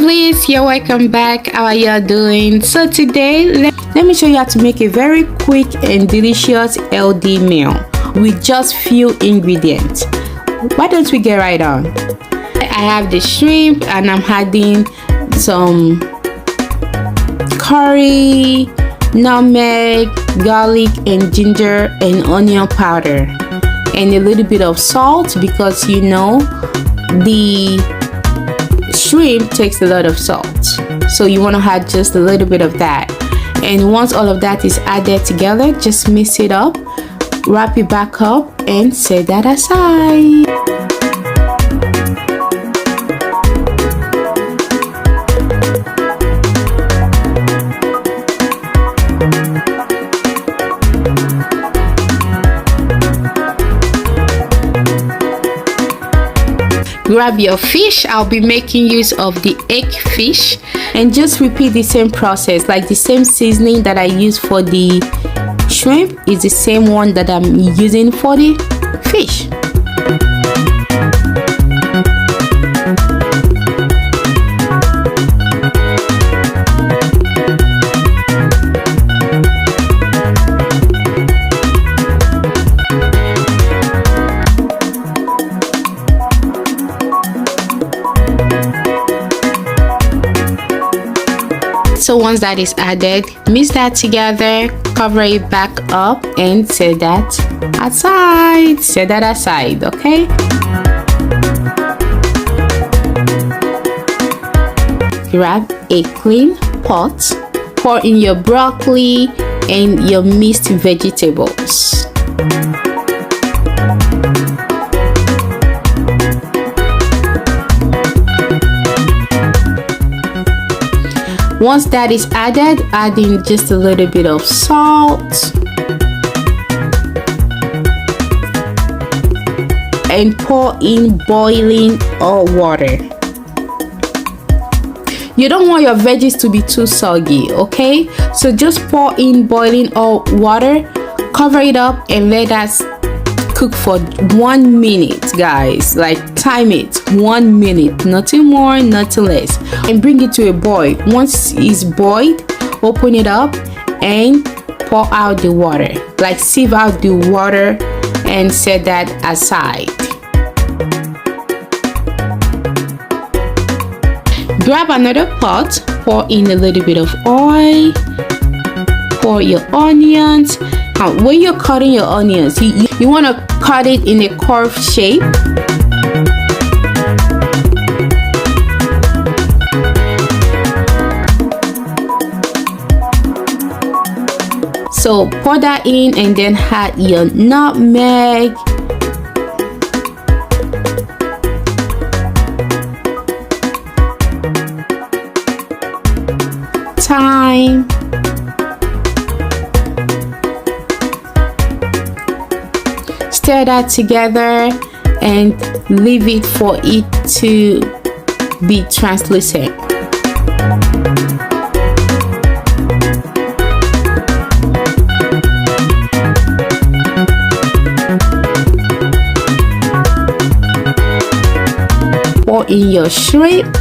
lovelies, you're welcome back. How are you doing? So today let me show you how to make a very quick and delicious healthy meal with just few ingredients. Why don't we get right on? I have the shrimp and I'm adding some curry, nutmeg, garlic and ginger and onion powder, and a little bit of salt because you know the shrimp takes a lot of salt, so you want to add just a little bit of that. And once all of that is added together, just mix it up, wrap it back up and set that aside. Grab your fish. I'll be making use of the egg fish, and just repeat the same process. Like the same seasoning that I use for the shrimp is the same one that I'm using for the fish. So once that is added, mix that together, cover it back up and set that aside. Set that aside, okay? Grab a clean pot, pour in your broccoli and your mixed vegetables. Once that is added, add in just a little bit of salt and pour in boiling hot water. You don't want your veggies to be too soggy, okay? So just pour in boiling hot water, cover it up and let us cook for 1 minute, guys. Like time it, 1 minute, nothing more, nothing less, and bring it to a boil. Once it's boiled, open it up and pour out the water, like sieve out the water and set that aside. Grab another pot, pour in a little bit of oil, pour your onions. When you're cutting your onions, you want to cut it in a curved shape. So pour that in and then add your nutmeg, thyme, stir that together and leave it for it to be translucent. Pour in your shrimp.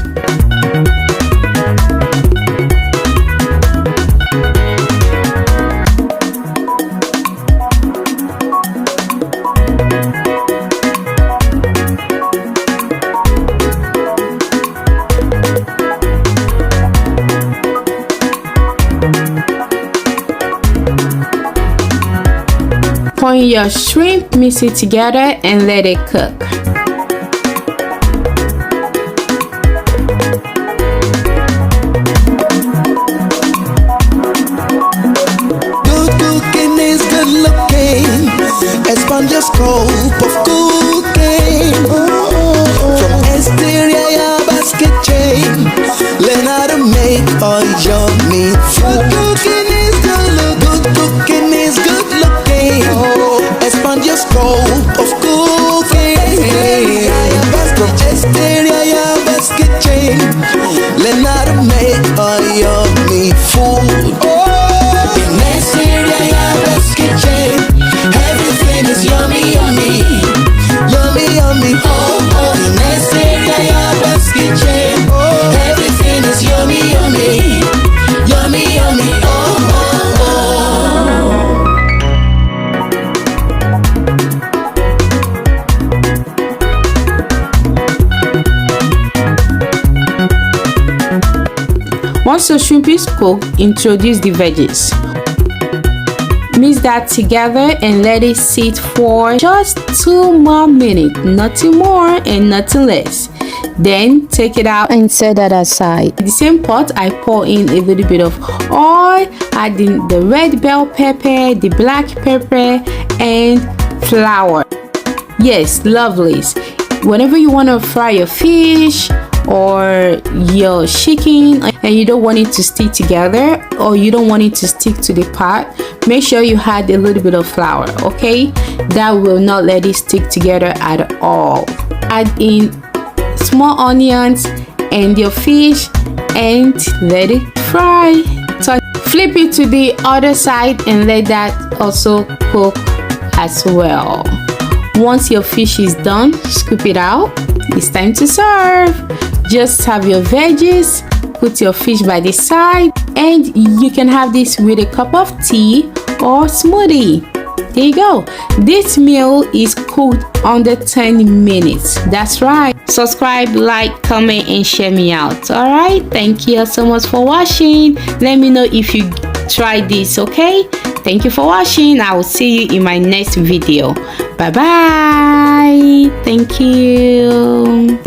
Pour in your shrimp, mix it together and let it cook. Good cooking is good looking. Expand your scope of cooking. From exterior basket chain, learn how to make all your meat. Good cooking is good look. Good cooking is good looking. Expand your scope of cooking. From exterior basket chain, learn how to make all your meat food. In exterior basket chain, everything is yummy, yummy, yummy, yummy. In exterior basket chain, everything Once your shrimp is cooked, introduce the veggies. Mix that together and let it sit for just 2 more minutes, nothing more and nothing less. Then take it out and set that aside. In the same pot, I pour in a little bit of oil, adding the red bell pepper, the black pepper, and flour. Yes, lovelies. Whenever you want to fry your fish or your chicken and you don't want it to stick together, or you don't want it to stick to the pot, make sure you add a little bit of flour, okay? That will not let it stick together at all. Add in small onions and your fish and let it fry. So flip it to the other side and let that also cook as well. Once your fish is done, scoop it out. It's time to serve. Just have your veggies, put your fish by the side, and you can have this with a cup of tea or smoothie. There you go. This meal is cooked under 10 minutes. That's right. Subscribe, like, comment, and share me out. All right. Thank you so much for watching. Let me know if you tried this, okay? Thank you for watching. I will see you in my next video. Bye bye. Thank you.